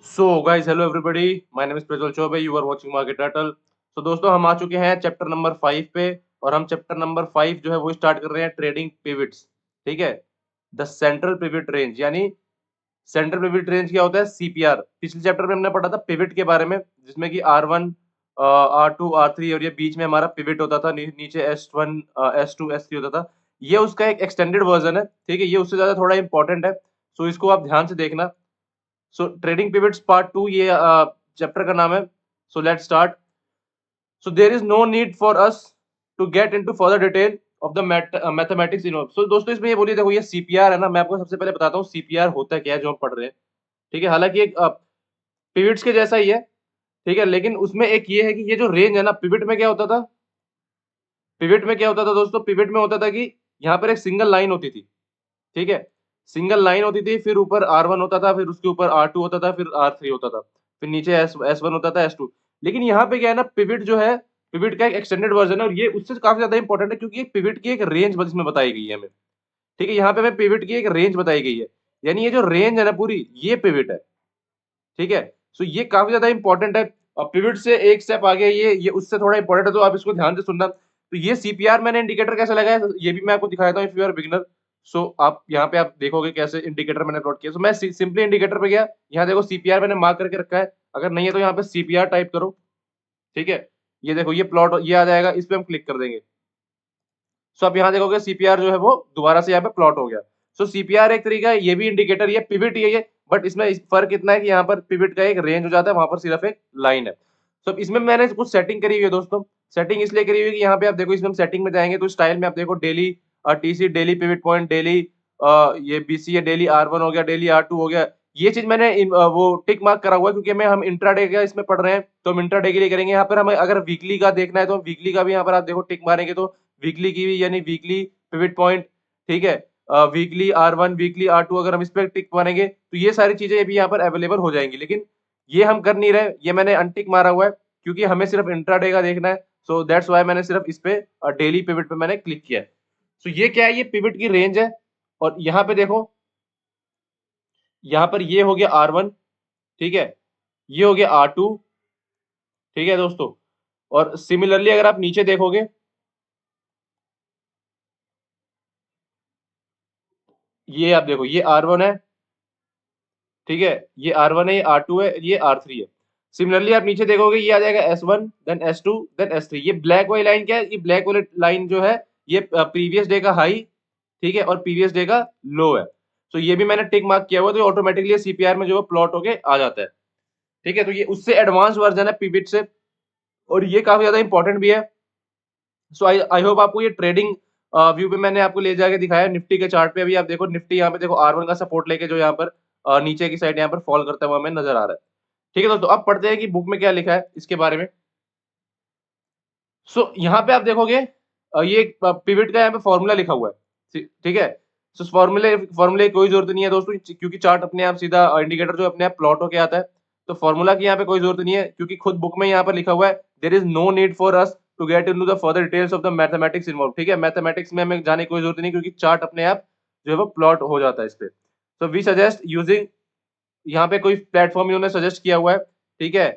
So guys, hello everybody, my name is Prajwal Choubey, you are watching Market Turtle. तो दोस्तों, हम आ चुके हैं चैप्टर नंबर 5 पे। और हम चैप्टर नंबर 5 जो है वो स्टार्ट कर रहे हैं, ट्रेडिंग पिवट्स। ठीक है, द सेंट्रल पिवट रेंज, यानी सेंट्रल पिवट रेंज क्या होता है? सीपीआर। पिछले चैप्टर में हमने पढ़ा था पिवट के बारे में, जिसमें कि R1, R2, R3 और ये बीच में हमारा पिवट होता था, नीचे S1, S2, S3 होता था। ये उसका एक एक्सटेंडेड वर्जन है। ठीक है, ये उससे ज्यादा थोड़ा इंपॉर्टेंट है, सो इसको आप ध्यान से देखना। सो ट्रेडिंग पिवट्स पार्ट 2, ये चैप्टर का नाम है। So let's start. So there is no need for us to get into further detail of the mathematics involve. So दोस्तों, इसमें ये बोलिए, देखो ये सीपीआर है ना, मैं आपको सबसे पहले बताता हूँ सीपीआर होता क्या है जो हम पढ़ रहे हैं। ठीक है, हालांकि एक पिवट्स के जैसा ही है। ठीक है, लेकिन उसमें एक ये है कि ये जो रेंज है ना, पिवट में क्या होता था? पिवट में क्या होता था दोस्तों? पिवट में होता था कि यहाँ पर एक सिंगल लाइन होती थी। ठीक है, सिंगल लाइन होती थी, फिर ऊपर R1 होता था, फिर उसके ऊपर R2 होता था, फिर R3 होता था, फिर नीचे S1 होता था, S2। लेकिन यहाँ पे क्या है ना, पिवट जो है, पिवट का एक एक्सटेंडेड वर्जन है, और ये उससे काफी ज्यादा इंपॉर्टेंट है, क्योंकि पिवट की एक रेंज इसमें बताई गई है हमें। ठीक है, यहाँ पे हमें पिवट की एक रेंज बताई गई है, यानी ये जो रेंज है ना पूरी, ये पिवट है। ठीक है, सो ये काफी ज्यादा इंपॉर्टेंट है। और पिवट से एक स्टेप आगे ये उससे थोड़ा इंपॉर्टेंट है, तो आप इसको ध्यान से सुनना। तो ये सीपीआर मैंने इंडिकेटर कैसे लगाया, ये भी मैं आपको दिखाता हूँ, इफ यू आर बिगिनर। सो आप यहाँ पे आप देखोगे कैसे इंडिकेटर मैंने प्लॉट किया। सो मैं सिंपली इंडिकेटर पे गया, यहाँ देखो सीपीआर मैंने मार्क करके रखा है। अगर नहीं है तो यहाँ पे सीपीआर टाइप करो। ठीक है, ये देखो ये प्लॉट ये आ जाएगा, इस पे हम क्लिक कर देंगे। सो अब यहाँ देखोगे सीपीआर जो है वो दोबारा से यहाँ पे प्लॉट हो गया। सो सीपीआर एक तरीका है, ये भी इंडिकेटर, ये पिवट ये, बट इसमें फर्क इतना है कि यहाँ पर पिवट का एक रेंज हो जाता है, वहां पर सिर्फ एक लाइन है। सो इसमें मैंने कुछ सेटिंग करी हुई है दोस्तों। सेटिंग इसलिए करी हुई है कि यहाँ पे आप देखो, इसमें हम सेटिंग में जाएंगे तो स्टाइल में आप देखो daily TC, daily pivot point, daily ये बीसी है, डेली R1 हो गया, डेली R2 हो गया। ये चीज मैंने वो टिक मार्क करा हुआ है, क्योंकि हम इंट्राडे का इसमें पढ़ रहे हैं, तो हम इंट्राडे के लिए करेंगे। यहाँ पर हमें अगर वीकली का देखना है तो हम वीकली का भी यहाँ पर आप देखो टिक मारेंगे, तो वीकली की भी, यानी वीकली पिवट पॉइंट। ठीक है, वीकली R1, वीकली R2, अगर हम इस पर टिक मारेंगे तो ये सारी चीजें भी यहाँ पर अवेलेबल हो जाएंगी। लेकिन ये हम कर नहीं रहे, ये मैंने अनटिक मारा हुआ है, क्योंकि हमें सिर्फ इंट्राडे का देखना है। सो दैट्स वाई मैंने सिर्फ इस पे डेली पिवट पे मैंने क्लिक किया है। सो ये क्या है? ये पिवट की रेंज है। और यहाँ पे देखो, यहाँ पर ये हो गया R1। ठीक है, ये हो गया R2। ठीक है दोस्तों, और सिमिलरली अगर आप नीचे देखोगे, ये आप देखो, ये R1 है। ठीक है, ये R1 है, ये R2 है, ये R3 है। सिमिलरली आप नीचे देखोगे, ये आ जाएगा S1, then S2, then S3। ये ब्लैक वाली लाइन क्या है? ये ब्लैक वाली लाइन जो है, ये प्रीवियस डे का हाई, ठीक है, और प्रीवियस डे का लो है। तो ये भी मैंने टिक मार्क किया हुआ, तो ऑटोमेटिकली सीपीआर में जो है प्लॉट होके आ जाता है। ठीक है, तो ये उससे एडवांस वर्जन है पिविट से, और ये काफी ज्यादा इंपॉर्टेंट भी है। सो आई आई होप आपको ये ट्रेडिंग व्यू पे मैंने आपको ले जाके दिखाया। निफ्टी के चार्ट पे अभी आप देखो, निफ्टी यहाँ पे देखो R1 का सपोर्ट लेके जो यहाँ पर नीचे की साइड यहाँ पर फॉल करता हुआ हमें नजर आ रहा है। ठीक है दोस्तों, अब पढ़ते हैं कि बुक में क्या लिखा है इसके बारे में। सो यहाँ पे आप देखोगे, ये पिवट का यहाँ पे फॉर्मूला लिखा हुआ है। ठीक है, सो फॉर्मूले की कोई जरूरत नहीं है दोस्तों, क्योंकि चार्ट अपने आप सीधा, इंडिकेटर जो अपने आप प्लॉट होके आता है। तो फॉर्मूला की यहाँ पे कोई जरूरत नहीं है, क्योंकि खुद बुक में यहाँ पर लिखा हुआ है, there is no need for us to get into the further details of the mathematics involve. ठीक है, मैथमेटिक्स में हमें जाने की कोई जरूरत नहीं, क्योंकि चार्ट अपने आप जो है वो प्लॉट हो जाता है इस पे। सो वी सजेस्ट यूजिंग, यहाँ पे कोई प्लेटफॉर्म इन्होंने सजेस्ट किया हुआ है। ठीक है,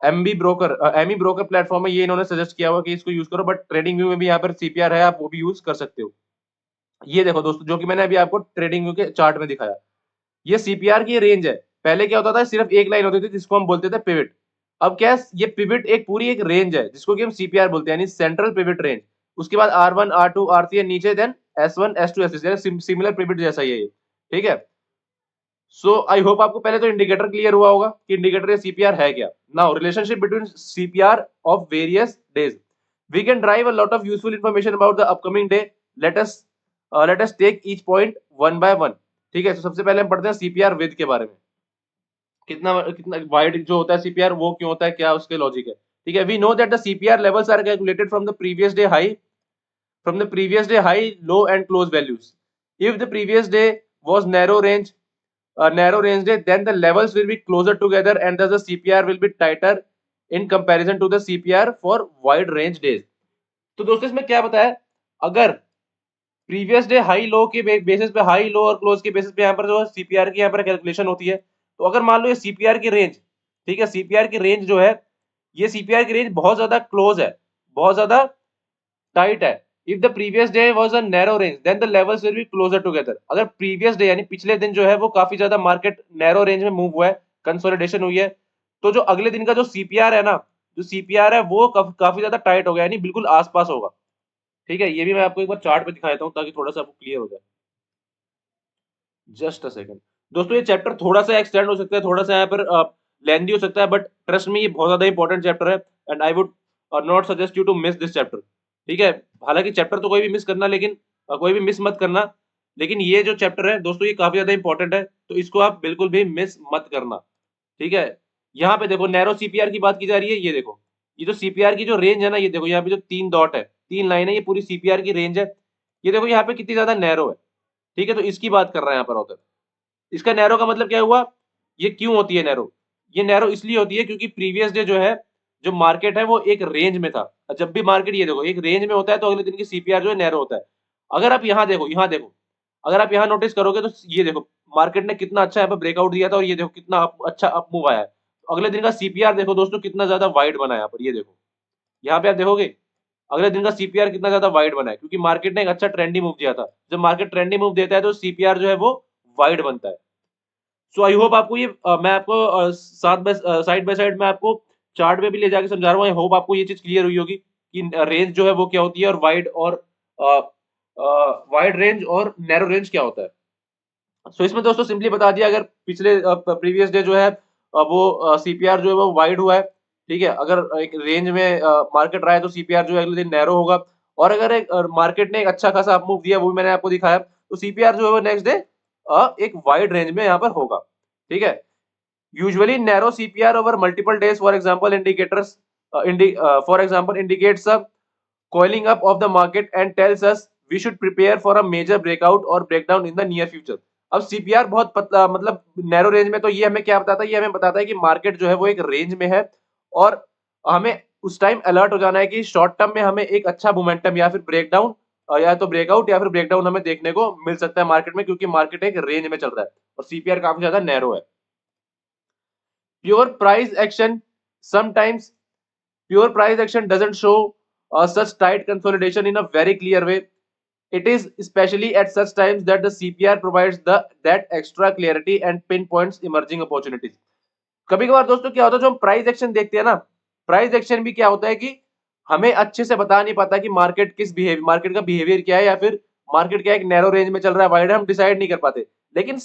एमी ब्रोकर प्लेटफॉर्म है, ये इन्होंने सजेस्ट किया हुआ कि इसको यूज करो, बट ट्रेडिंग व्यू में भी यहाँ पर सीपीआर है, आप वो भी यूज कर सकते हो। ये देखो दोस्तों, जो कि मैंने अभी आपको ट्रेडिंग व्यू के चार्ट में दिखाया, ये सीपीआर की रेंज है। पहले क्या होता था, सिर्फ एक लाइन होती थी जिसको हम बोलते थे पिवट। अब क्या है, ये पिवट एक पूरी एक रेंज है, जिसको कि हम सीपीआर बोलते हैं, यानी सेंट्रल पिवट रेंज। उसके बाद R1, R2, R3 है नीचे, then S1, S2, S3, similar pivot जैसा ही है ये। ठीक है, सो आई होप आपको पहले तो इंडिकेटर क्लियर हुआ होगा कि इंडिकेटर या सीपीआर है क्या। Now relationship between CPR of various days, we can drive a lot of useful information about the upcoming day. Let us let us take each point one by one. ठीक है, तो सबसे पहले हम पढ़ते हैं सीपीआर विद के बारे में। कितना कितना वाइड जो होता है सीपीआर, वो क्यों होता है, क्या उसके लॉजिक है। ठीक है, we know that the CPR levels are calculated from the previous day high, low and close values. If the previous day was narrow range day, then the levels will be closer together, and thus the CPR will be tighter in comparison to the CPR for wide range days. तो दोस्तों, इसमें क्या बताया, अगर previous day high low के basis पे, high low और close के बेसिस पे यहाँ पर जो सीपीआर की यहाँ पर कैलकुलेशन होती है, तो अगर मान लो ये सीपीआर की रेंज, ठीक है, सीपीआर की रेंज जो है, ये सीपीआर की रेंज बहुत ज्यादा क्लोज है, बहुत ज्यादा टाइट है। If the previous day was a narrow range then the levels will be closer together. अगर प्रीवियस डे यानी पिछले दिन जो है वो काफी ज्यादा मार्केट नैरो रेंज में मूव हुआ है, कंसोलिडेशन हुई है, तो जो अगले दिन का जो सीपीआर है ना, जो सीपीआर है वो काफी ज्यादा टाइट हो गया, यानी बिल्कुल आसपास होगा। ठीक है, ये भी मैं आपको एक बार चार्ट पे दिखा देता हूँ ताकि थोड़ा सा आपको क्लियर हो जाए। Just a second. दोस्तों ये चैप्टर थोड़ा सा एक्सटेंड हो सकता है, थोड़ा सा यहाँ पर लेंथी हो सकता है, बट ट्रस्ट मी ये बहुत ज्यादा इंपॉर्टेंट चैप्टर है and I would not suggest you to miss this chapter. ठीक है, हालांकि चैप्टर तो कोई भी मिस करना, लेकिन कोई भी मिस मत करना, लेकिन ये जो चैप्टर है दोस्तों ये काफी ज्यादा इंपॉर्टेंट है, तो इसको आप बिल्कुल भी मिस मत करना। ठीक है, यहाँ पे देखो नैरो सीपीआर की बात की जा रही है, ये देखो ये जो सीपीआर की जो रेंज है ना, ये देखो यहाँ पे जो 3 डॉट है, 3 लाइन है, ये पूरी सीपीआर की रेंज है। ये देखो यहाँ पे कितनी ज्यादा नैरो है। ठीक है, तो इसकी बात कर रहा है यहाँ पर ऑथर। इसका नैरो का मतलब क्या हुआ, ये क्यों होती है नैरो, ये नैरो इसलिए होती है क्योंकि प्रीवियस डे जो है, जो मार्केट है वो एक रेंज में था। जब भी मार्केट ये देखो एक रेंज में होता है तो अगले दिन की सीपीआर जो है नैरो होता है। अगर आप यहाँ देखो, यहाँ देखो, अगर आप यहाँ नोटिस करोगे तो ये देखो मार्केट ने कितना अच्छा यहाँ पर ब्रेकआउट दिया था और ये देखो कितना अच्छा अप मूव आया है। तो अगले दिन का सीपीआर देखो दोस्तों कितना ज्यादा वाइड बना है यहाँ पर, ये देखो यहाँ पे आप देखोगे अगले दिन का सीपीआर कितना ज्यादा वाइड बना है, क्योंकि मार्केट ने एक अच्छा ट्रेंडी मूव दिया था। जब मार्केट ट्रेंडी मूव देता है तो सीपीआर जो है वो वाइड बनता है। सो आई होप आपको ये मैं आपको साथ बाय साइड बाय साइड मैं आपको चार्ट में भी ले जाके समझा रहा हूँ। आई होप आपको ये चीज क्लियर हुई होगी कि रेंज जो है वो क्या होती है और वाइड रेंज और नैरो रेंज क्या होता है। सो इसमें दोस्तों सिंपली बता दिया, अगर पिछले प्रीवियस डे जो है वो सीपीआर जो है वो वाइड हुआ है। ठीक है, अगर एक रेंज में मार्केट रहा है तो सीपीआर जो है अगले दिन नैरो होगा, और अगर एक मार्केट ने एक अच्छा खासा अप मूव दिया, वो भी मैंने आपको दिखाया, तो सीपीआर जो है वो नेक्स्ट डे एक वाइड रेंज में यहाँ पर होगा। ठीक है, usually narrow CPR over multiple days for example indicators for example indicates a coiling up of the market and tells us we should prepare for a major breakout or breakdown in the near future। अब CPR बहुत पतला मतलब narrow range में, तो ये हमें क्या बताता है, ये हमें बताता है कि मार्केट जो है वो एक रेंज में है और हमें उस टाइम अलर्ट हो जाना है कि शॉर्ट टर्म में हमें एक अच्छा मोमेंटम या फिर ब्रेकडाउन या तो ब्रेकआउट या फिर ब्रेकडाउन हमें देखने को मिल सकता है मार्केट में, क्योंकि मार्केट एक रेंज में चल रहा है और सीपीआर काफी ज्यादा नैरो है। Pure price action sometimes pure price action doesn't show such tight consolidation in a very clear way. It is especially at such times that the CPR provides that extra clarity and pinpoints emerging opportunities। कभी कभार दोस्तों क्या होता है, जो हम price action देखते हैं ना, प्राइस एक्शन भी क्या होता है कि हमें अच्छे से बता नहीं पाता कि मार्केट का बिहेवियर क्या है, या फिर मार्केट क्या एक नैरो रेंज में चल रहा है, वाइड है, हम डिसाइड नहीं कर पाते। लेकिन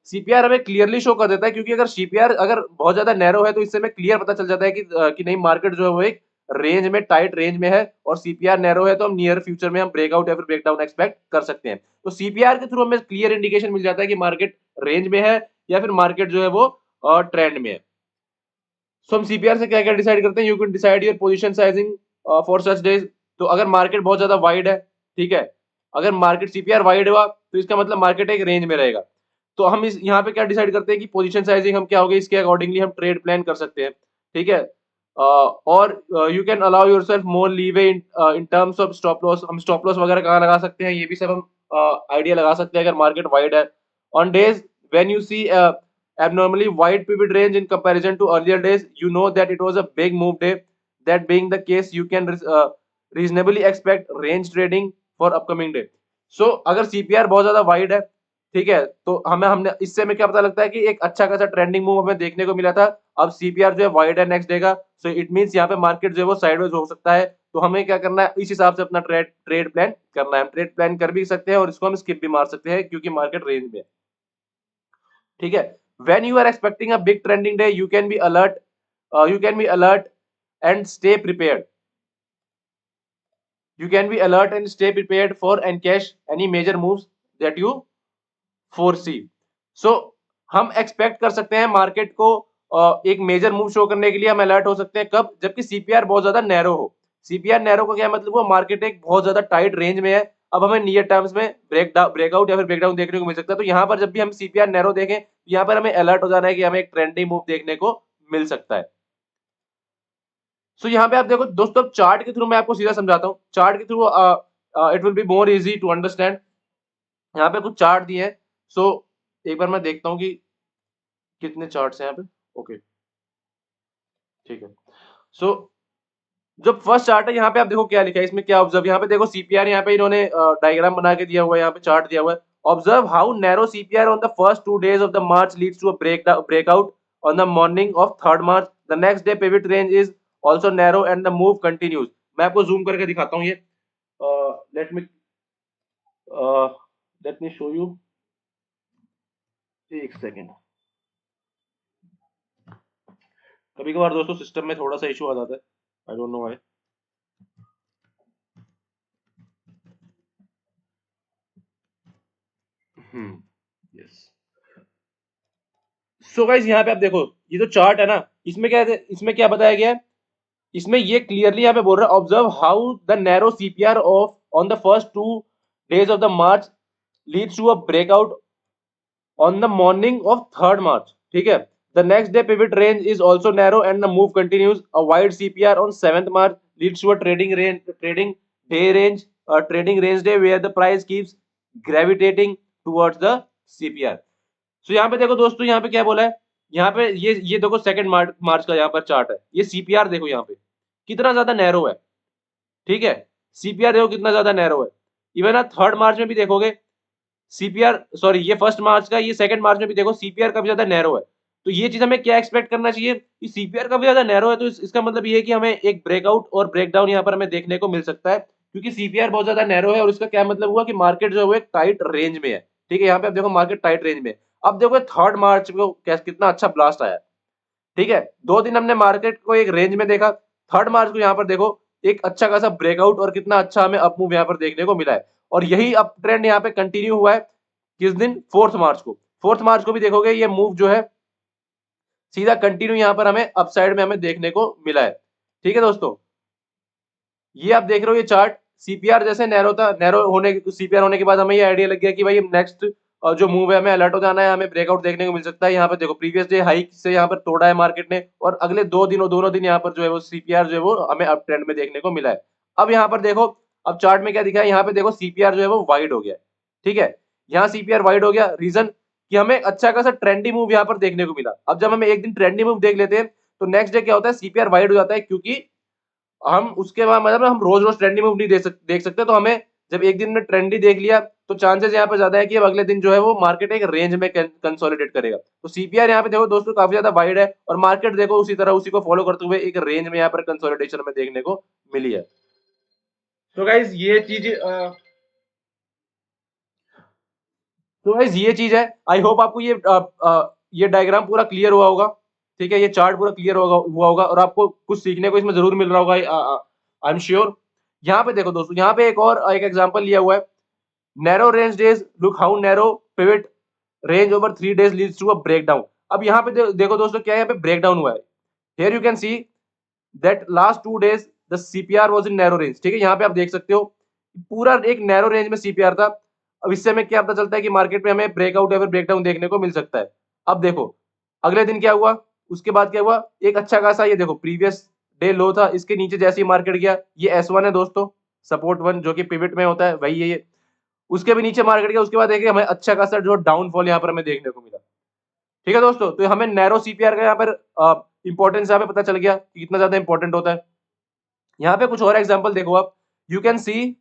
सीपीआर हमें क्लियरली शो कर देता है, क्योंकि अगर सीपीआर अगर बहुत ज्यादा नैरो है तो इससे हमें क्लियर पता चल जाता है कि नहीं मार्केट जो है वो एक रेंज में, टाइट रेंज में है, और सीपीआर नैरो है तो हम नियर फ्यूचर में हम ब्रेकआउट या फिर ब्रेकडाउन एक्सपेक्ट कर सकते हैं। तो सीपीआर के थ्रू हमें क्लियर इंडिकेशन मिल जाता है कि मार्केट रेंज में है या फिर मार्केट जो है वो ट्रेंड में है। सो हम सीपीआर से क्या क्या डिसाइड करते हैं, you can decide your position sizing for such days. तो अगर मार्केट बहुत ज्यादा वाइड है, ठीक है, अगर मार्केट सीपीआर वाइड हुआ तो इसका मतलब मार्केट एक रेंज में रहेगा। तो हम इस यहाँ पे क्या डिसाइड करते हैं कि पोजीशन साइजिंग हम क्या होगी, इसके अकॉर्डिंगली हम ट्रेड प्लान कर सकते हैं। ठीक है, और you can allow yourself more leeway in terms of stop loss. हम स्टॉप लॉस वगैरह कहाँ लगा सकते हैं, ये भी सब हम आइडिया लगा सकते हैं अगर मार्केट वाइड है। On days when you see abnormally wide pivot range in comparison to earlier days, you know that it was a big move day। That being the case, you can reasonably expect range trading for upcoming day। So अगर CPR बहुत ज्यादा wide है, ठीक है, तो हमने इससे हमें क्या पता लगता है कि एक अच्छा खासा ट्रेंडिंग मूव हमें देखने को मिला था। अब सीपीआर जो है वाइड है नेक्स्ट डे का, सो इट मींस यहाँ पे मार्केट जो है वो साइडवेज हो सकता है। तो हमें क्या करना है, इस हिसाब से अपना ट्रेड प्लान करना है। हम ट्रेड प्लान कर भी सकते हैं और इसको हम स्किप भी मार सकते हैं क्योंकि मार्केट रेंज में है। ठीक है, when you are expecting a big trending day, you can be alert and stay prepared। you can be alert and stay prepared for encash any major moves that you foresee। so हम expect कर सकते हैं market को एक major move show करने के लिए हम अलर्ट हो सकते हैं कब, जबकि सीपीआर बहुत ज्यादा नैरो हो। सीपीआर नैरो का क्या मतलब हुआ, मार्केट एक बहुत ज्यादा टाइट रेंज में है। अब हमें नियर टर्म्स में ब्रेकआउट या फिर ब्रेकडाउन देखने को मिल सकता है। तो यहाँ पर जब भी हम सीपीआर नैरो देखें, यहाँ पर हमें अलर्ट हो जाना है कि हमें एक ट्रेंडिंग मूव देखने को मिल सकता है। सो यहाँ पे आप देखो दोस्तों, चार्ट के थ्रू मैं आपको सीधा समझाता हूँ। चार्ट के through it will be more easy to understand. यहाँ पे कुछ चार्ट दिए हैं, सो एक बार मैं देखता हूँ कि कितने चार्ट्स हैं यहाँ पे? ओके, ठीक है। सो जो फर्स्ट चार्ट है यहाँ पे आप देखो क्या लिखा है, इसमें क्या ऑब्जर्व, यहाँ पे देखो सीपीआर, यहाँ पे इन्होंने डायग्राम बना के दिया हुआ है, यहाँ पे चार्ट दिया हुआ है। Observe how narrow CPR on the first 2 days of the March leads to a breakout on the morning of 3rd March। The next day pivot range is also narrow and the move continues. मैं आपको zoom करके दिखाता हूँ ये, let me show you, एक second. कभी कभार दोस्तों सिस्टम में थोड़ा सा इशू आ जाता है, I don't know why. Yes. So guys यहाँ पे आप देखो, ये जो चार्ट है ना, इसमें क्या है, इसमें क्या बताया गया है, इसमें ये क्लियरली यहाँ पे बोल रहा है, observe how the narrow CPR of on the first 2 days of the March leads to a breakout on the morning of 3rd March। ठीक है, the next day pivot range is also narrow and the move continues. A wide CPR on 7th March leads to a trading range day where the price keeps gravitating towards the CPR. So यहाँ पे देखो दोस्तों, यहाँ पे क्या बोला है, यहाँ पे ये देखो 2nd मार्च का यहाँ पर चार्ट है, ये सीपीआर देखो यहाँ पे कितना ज्यादा नैरो है। ठीक है, सीपीआर देखो कितना ज्यादा नैरो है। इवन आप 3rd March में भी देखोगे सीपीआर, सॉरी ये 1st March का, ये 2nd March में भी देखो सीपीआर काफी ज्यादा नैरो है। तो ये चीज हमें क्या एक्सपेक्ट करना चाहिए कि सीपीआर काफी ज्यादा नैरो है, तो इसका मतलब ये है कि हमें एक ब्रेकआउट और ब्रेकडाउन यहाँ पर हमें देखने को मिल सकता है, क्योंकि सीपीआर बहुत ज्यादा नैरो है। और इसका क्या मतलब हुआ कि मार्केट जो है वो एक टाइट रेंज में है। ठीक है, यहाँ पे आप देखो मार्केट टाइट रेंज में है। अब देखो 3rd March को कितना अच्छा ब्लास्ट आया। ठीक है, 2 दिन हमने मार्केट को एक रेंज में देखा, 3rd March को यहाँ पर देखो एक अच्छा खासा ब्रेकआउट और कितना अच्छा हमें अप मूव यहाँ पर देखने को मिला है। और यही अप ट्रेंड यहाँ पे कंटिन्यू हुआ है किस दिन, 4th March को। 4th March को भी देखोगे ये मूव जो है सीधा कंटिन्यू यहाँ पर हमें अपसाइड में हमें देखने को मिला है। ठीक है दोस्तों, ये आप देख रहे हो ये चार्ट, सीपीआर जैसे नैरो था, नैरो होने सीपीआर होने के बाद हमें ये आइडिया लग गया कि भाई नेक्स्ट जो मूव है हमें अलर्ट हो जाना है, हमें ब्रेकआउट देखने को मिल सकता है। यहाँ पर देखो प्रीवियस डे हाई से यहाँ पर तोड़ा है मार्केट ने, और अगले 2 दिनों दोनों दिन यहाँ पर जो है वो सीपीआर जो है वो हमें अप ट्रेंड में देखने को मिला है। अब यहाँ पर देखो, अब चार्ट में क्या दिखा है, यहाँ पे देखो सीपीआर जो है वो वाइड हो गया। ठीक है, यहाँ सीपीआर वाइड हो गया, रीजन कि हमें अच्छा खासा ट्रेंडी मूव यहाँ पर देखने को मिला। अब जब हमें एक दिन ट्रेंडी मूव देख लेते हैं तो नेक्स्ट डे क्या होता है, सीपीआर वाइड हो जाता है, क्योंकि हम उसके बाद मतलब हम रोज रोज ट्रेंडी मूव नहीं देख सकते। तो हमें जब एक दिन में ट्रेंडी देख लिया तो चांसेस यहाँ पे ज्यादा है कि अब अगले दिन जो है वो मार्केट एक रेंज में कंसोलिडेट करेगा। तो सीपीआर यहाँ पे देखो दोस्तों काफी ज्यादा वाइड है, और मार्केट देखो उसी तरह उसी को फॉलो करते हुए एक रेंज में यहाँ पर कंसोलिडेशन में देखने को मिली है। तो गाइज ये चीज है, आई होप आपको ये डायग्राम पूरा क्लियर हुआ होगा। ठीक है, ये चार्ट पूरा क्लियर हुआ होगा और आपको कुछ सीखने को इसमें जरूर मिल रहा होगा, आई एम श्योर। यहाँ पे देखो दोस्तों, यहाँ पे एक एग्जांपल लिया हुआ है, narrow range days look how narrow pivot range over 3 days leads to a breakdown. अब यहाँ पे देखो दोस्तों क्या यहाँ पे ब्रेकडाउन हुआ है। Here you can see that last 2 days the CPR was in narrow range. ठीक है, यहाँ पे आप देख सकते हो पूरा एक नैरो रेंज में सीपीआर था। अब इससे हमें क्या पता चलता है कि मार्केट में हमें ब्रेकआउट या फिर ब्रेकडाउन देखने को मिल सकता है। अब देखो अगले दिन क्या हुआ, उसके बाद क्या हुआ, एक अच्छा खासा ये देखो प्रीवियस डे लो था, इसके नीचे जैसे ही मार्केट गया, ये S1 है दोस्तों, सपोर्ट 1 जो कि पिवट में होता है वही है ये, उसके भी नीचे मार्केट गया, उसके बाद देखिए हमें अच्छा खासा जो डाउनफॉल यहाँ पर हमें देखने को मिला। ठीक है दोस्तों, तो हमें नैरो सीपीआर का यहाँ पर इंपॉर्टेंस यहाँ पे पता चल गया कि कितना ज्यादा इंपॉर्टेंट होता है। यहाँ पे कुछ और एग्जांपल देखो आप, you can see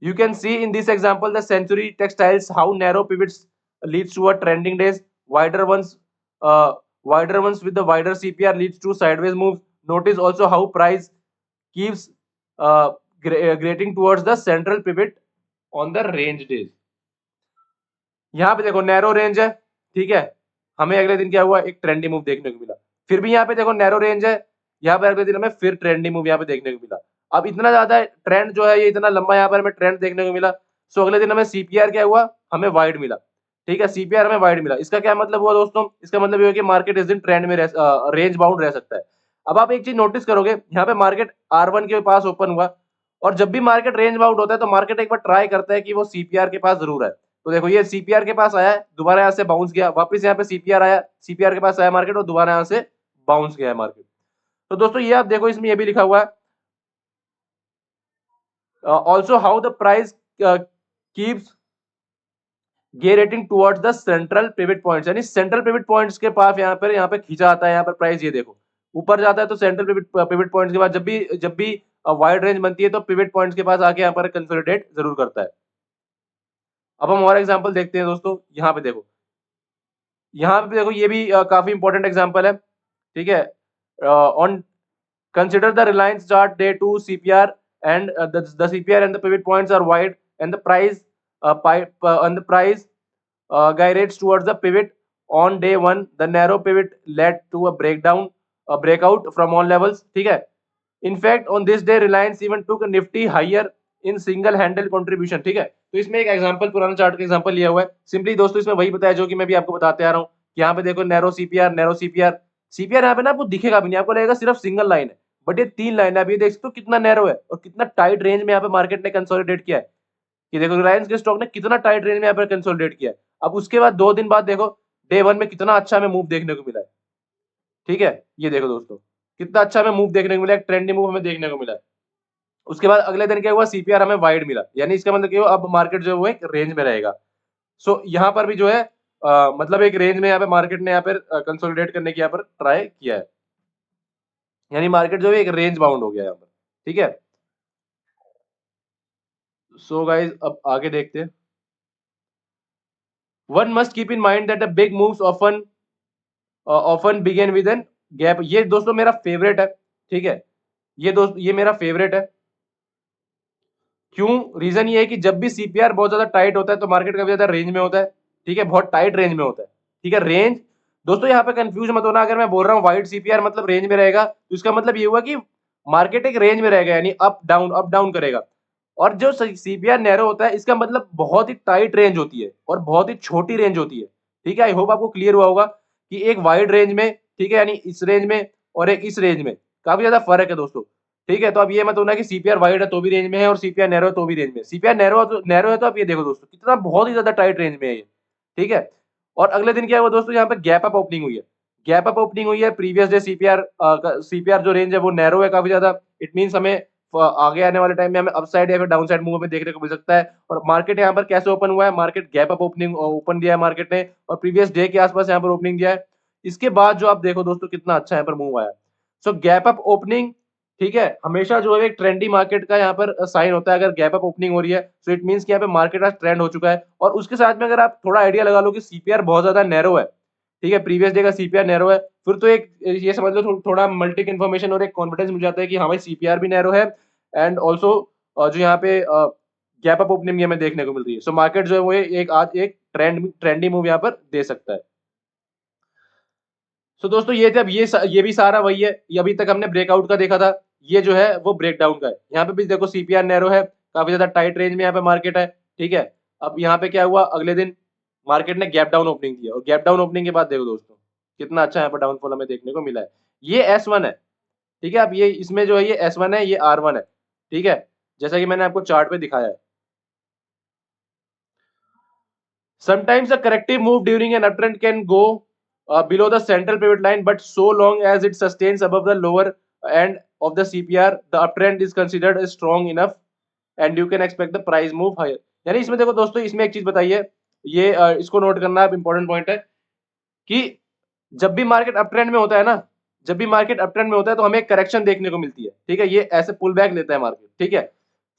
in this example the Century Textiles how narrow pivots leads to a trending days, wider ones with the wider CPR leads to sideways moves. Notice also how price keeps grating towards the central pivot on the range days. यहाँ पे देखो narrow range है, ठीक है, हमें अगले दिन क्या हुआ, एक ट्रेंडी मूव देखने को मिला। फिर भी यहाँ पे देखो नैरो रेंज है, यहाँ पे अगले दिन हमें फिर ट्रेंडी मूव यहाँ पे देखने को मिला। अब इतना ज्यादा ट्रेंड जो है, ये इतना लंबा यहाँ पर हमें ट्रेंड देखने को मिला। सो अगले दिन हमें सीपीआर क्या हुआ, हमें वाइड मिला। ठीक है, सीपीआर हमें वाइड मिला, इसका क्या मतलब हुआ दोस्तों, इसका मतलब ये है कि मार्केट इस दिन ट्रेंड में रेंज बाउंड रह सकता है। अब आप एक चीज नोटिस करोगे, यहाँ पे मार्केट R1 के पास ओपन हुआ, और जब भी मार्केट रेंज बाउंड होता है तो मार्केट एक बार ट्राई करता है कि वो सीपीआर के पास जरूर है। तो देखो ये सीपीआर के पास आया है, दोबारा यहाँ से बाउंस गया, वापस यहाँ पे सीपीआर आया, सीपीआर के पास आया मार्केट, और दोबारा यहाँ से बाउंस गया है मार्केट। तो दोस्तों ये आप देखो, इसमें ये भी लिखा हुआ है also how the price keeps gravitating towards the central pivot points, यानी सेंट्रल पिवट पॉइंट्स के पास यहाँ पे खींचा आता है यहाँ पर प्राइस। ये देखो ऊपर जाता है तो सेंट्रल पिवट पॉइंट्स के बाद जब भी वाइड रेंज बनती है तो पिवट पॉइंट्स के पास आके यहाँ पर कंसोलिडेट जरूर करता है। अब हम और एग्जांपल देखते हैं दोस्तों। यहाँ पे देखो ये भी काफी इंपॉर्टेंट एग्जांपल है, ठीक है। On consider the Reliance chart day 2 CPR and the CPR and the pivot points are wide and the price gyrates towards the pivot on day 1. The narrow pivot led to a breakout from all levels, ठीक है। In fact, on this day Reliance even took a nifty higher in single handle contribution, ठीक है। तो इसमें एक example, पुराना chart का example लिया हुआ है। सिंपली दोस्तों इसमें वही बताया जो कि मैं भी आपको बताते आ रहा हूँ। यहाँ पे देखो नैरो सीपीआर यहाँ पे ना आपको दिखेगा भी नहीं, आपको लगेगा सिर्फ सिंगल लाइन है, बट ये 3 लाइन है। आप ये देख सकते हो कितना नैरो है और कितना टाइट रेंज में यहाँ पे मार्केट ने कंसोलिडेट किया है। ये देखो रिलायंस के स्टॉक ने कितना टाइट रेंज में यहाँ पे कंसोलिडेट किया है। अब उसके बाद 2 दिन बाद देखो डे 1 में कितना अच्छा हमें मूव देखने को मिला है, ठीक है। ये देखो दोस्तों कितना अच्छा हमें मूव देखने को मिला है, ट्रेंडी मूव हमें देखने को मिला है। उसके बाद अगले दिन क्या हुआ, सीपीआर हमें वाइड मिला, यानी इसका मतलब क्या हुआ, अब मार्केट जो है वो एक रेंज में रहेगा। सो यहाँ पर भी जो है मतलब एक रेंज में यहाँ पे मार्केट ने यहाँ पर कंसोलिडेट करने की यहाँ पर ट्राई किया है, यानी मार्केट जो है एक रेंज बाउंड हो गया यहाँ पर, ठीक है। सो गाइज अब आगे देखते हैं। One must keep in mind that the big moves often begin with an gap. ये दोस्तों मेरा फेवरेट है, ठीक है। ये मेरा फेवरेट है। क्यों? रीजन ये है कि जब भी सीपीआर बहुत ज्यादा टाइट होता है तो मार्केट काफी ज्यादा रेंज में होता है, ठीक है, बहुत टाइट रेंज में होता है, ठीक है। रेंज दोस्तों यहाँ पे कंफ्यूज मत होना, अगर मैं बोल रहा हूँ वाइड सीपीआर मतलब रेंज में रहेगा तो इसका मतलब ये हुआ कि मार्केट एक रेंज में रहेगा, यानी अप डाउन करेगा। और जो सीपीआर नैरो होता है इसका मतलब बहुत ही टाइट रेंज होती है और बहुत ही छोटी रेंज होती है, ठीक है। आई होप आपको क्लियर हुआ होगा कि एक वाइड रेंज में, ठीक है, यानी इस रेंज में और एक इस रेंज में काफी ज्यादा फर्क है दोस्तों, ठीक है। तो अब ये मत होना कि सीपीआर वाइड है तो भी रेंज में है और सीपीआर नैरो है तो भी रेंज में। सीपीआर नैरो है तो आप ये देखो दोस्तों कितना बहुत ही ज्यादा टाइट रेंज में है ये, ठीक है। और अगले दिन क्या हुआ दोस्तों, यहाँ पे गैप अप ओपनिंग हुई है। गैप अप ओपनिंग हुई है प्रीवियस डे। सीपीआर जो रेंज है वो नैरो है काफी ज्यादा। इट मीन हमें आगे आने वाले टाइम में हमें अपसाइड या फिर डाउन साइड मूव में देखने को मिल सकता है। और मार्केट यहाँ पर कैसे ओपन हुआ है, market gap up opening open दिया है मार्केट ने और प्रीवियस डे के आसपास यहाँ पर ओपनिंग दिया है। इसके बाद जो आप देखो दोस्तों कितना अच्छा यहाँ पर मूव आया। सो गैप अप ओपनिंग, ठीक है, हमेशा जो है एक ट्रेंडी मार्केट का यहाँ पर साइन होता है। अगर गैप अप ओपनिंग हो रही है सो इट मींस कि यहाँ पे मार्केट आज ट्रेंड हो चुका है। और उसके साथ में अगर आप थोड़ा आइडिया लगा लो कि सीपीआर बहुत ज्यादा नैरो है, ठीक है, प्रीवियस डे का सीपीआर नैरो है, फिर तो एक ये समझ लो थोड़ा मल्टी इन्फॉर्मेशन और एक कॉन्फिडेंस मिल जाता है कि हाँ भाई सीपीआर भी नैरो है एंड ऑल्सो जो यहाँ पे गैप अप ओपनिंग हमें देखने को मिल रही है। सो मार्केट जो है वो एक आज एक ट्रेंडी मूव यहाँ पर दे सकता है। सो दोस्तों ये थे। अब ये भी सारा वही है, ये अभी तक हमने ब्रेकआउट का देखा था, ये जो है वो ब्रेकडाउन का है। यहाँ पे भी देखो सीपीआर नैरो है, काफी ज्यादा टाइट रेंज में यहाँ पे मार्केट है, ठीक है। अब यहाँ पे क्या हुआ, अगले दिन मार्केट ने गैप डाउन ओपनिंग दिया और गैप डाउन ओपनिंग के बाद देखो दोस्तों कितना अच्छा यहाँ पर डाउनफॉल हमें देखने को मिला है। ये S1 है, ठीक है। अब ये इसमें जो है ये S1 है, ये R1 है, ठीक है, जैसा कि मैंने आपको चार्ट पे दिखाया है। Sometimes a corrective move during an uptrend can go below the central pivot line, but so long as it sustains above the lower end of the CPR, the uptrend is considered strong enough and you can expect the price move higher। यानी इसमें देखो दोस्तों, इसमें एक चीज बताइए, ये इसको नोट करना आप, इंपॉर्टेंट पॉइंट है कि जब भी मार्केट अप ट्रेंड में होता है ना, जब भी मार्केट अप ट्रेंड में होता है तो हमें एक करेक्शन देखने को मिलती है, ठीक है। ये ऐसे पुल बैक लेता है मार्केट, ठीक है।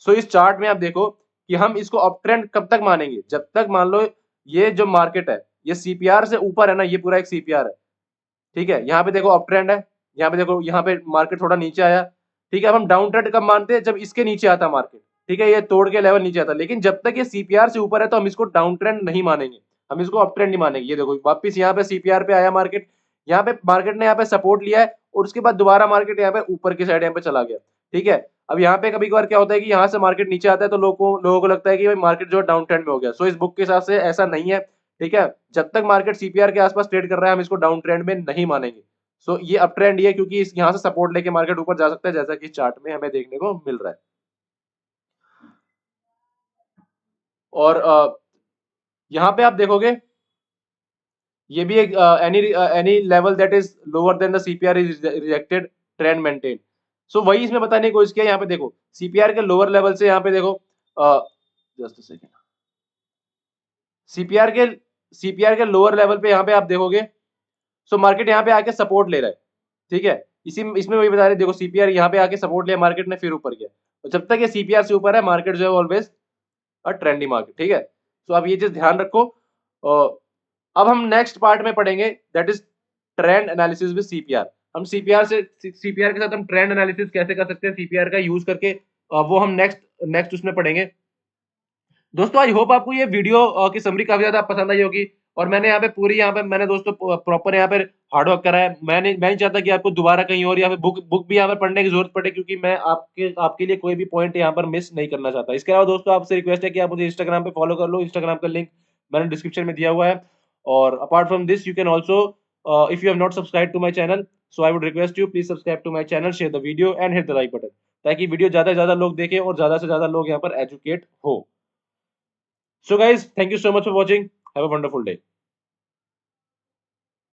सो इस चार्ट में आप देखो कि हम इसको अप ट्रेंड कब तक मानेंगे, जब तक मान लो ये जो मार्केट है ये सीपीआर से ऊपर है ना, ये पूरा एक सीपीआर है, ठीक है। यहाँ पे देखो अप ट्रेंड है, यहाँ पे देखो, यहाँ पे मार्केट थोड़ा नीचे आया, ठीक है। अब हम डाउन ट्रेंड कब मानते हैं, जब इसके नीचे आता मार्केट, ठीक है, ये तोड़ के लेवल नीचे आता। लेकिन जब तक ये सीपीआर से ऊपर है तो हम इसको डाउन ट्रेंड नहीं मानेंगे, हम इसको अप ट्रेंड नहीं मानेंगे। ये देखो वापिस यहाँ पे सीपीआर पे आया मार्केट, यहाँ पे मार्केट ने यहाँ पे सपोर्ट लिया है और उसके बाद दोबारा मार्केट यहाँ पे ऊपर की साइड यहाँ पे चला गया, ठीक है। अब यहाँ पे कभी कभार क्या होता है कि यहाँ से मार्केट नीचे आता है तो लोगों को लगता है कि भाई मार्केट जो डाउन ट्रेंड में हो गया। सो इस बुक के हिसाब से ऐसा नहीं है, ठीक है। जब तक मार्केट सीपीआर के आसपास ट्रेड कर रहा है हम इसको डाउन ट्रेंड में नहीं मानेंगे। सो ये अप ट्रेंड ही है, क्योंकि यहाँ से सपोर्ट लेके मार्केट ऊपर जा सकता है, जैसा कि चार्ट में हमें देखने को मिल रहा है। और यहाँ पे आप देखोगे ये भी एक any level that is lower than the CPR is rejected, trend maintain. So वही इसमें बताने की कोशिश किया। यहाँ पे देखो सीपीआर के लोअर लेवल से, यहाँ पे देखो जस्ट सेकेंड, सीपीआर के लोअर लेवल पे यहाँ पे आप देखोगे, सो मार्केट यहाँ पे आके सपोर्ट ले रहा है, ठीक है। इसमें वही बता रहे, देखो सीपीआर यहाँ पे आके सपोर्ट लिया मार्केट ने, फिर ऊपर गया, तो जब तक ये सीपीआर से ऊपर है मार्केट जो है ऑलवेज अ ट्रेंडी मार्केट, ठीक है। तो आप ये चीज ध्यान रखो। अब हम नेक्स्ट पार्ट में पढ़ेंगे, that is trend analysis with CPR. हम सीपीआर के साथ हम ट्रेंड एनालिसिस कैसे कर सकते हैं सीपीआर का यूज करके, वो हम नेक्स्ट उसमें पढ़ेंगे। दोस्तों आई होप आपको ये वीडियो की समरी काफी ज्यादा पसंद आई होगी, और मैंने यहाँ पे पूरी यहाँ पे मैंने दोस्तों प्रॉपर यहाँ पे हार्ड वर्क करा है। मैं नहीं चाहता कि आपको दोबारा कहीं और या फिर बुक भी यहाँ पे पढ़ने की जरूरत पड़े, क्योंकि मैं आपके लिए कोई भी पॉइंट यहाँ पर मिस नहीं करना चाहता। इसके अलावा दोस्तों आपसे रिक्वेस्ट है कि आप मुझे इंस्टाग्राम पे फॉलो कर लो, इंस्टाग्राम का लिंक मैंने डिस्क्रिप्शन में दिया हुआ है। और apart from this you can also, if you have not subscribe to my channel, so I would request you please subscribe to my channel, share the video and hit the like button, ताकि video ज्यादा से ज्यादा लोग देखें और ज्यादा से ज्यादा लोग यहाँ पर एजुकेट हो। So guys, thank you so much for watching. Have a wonderful day.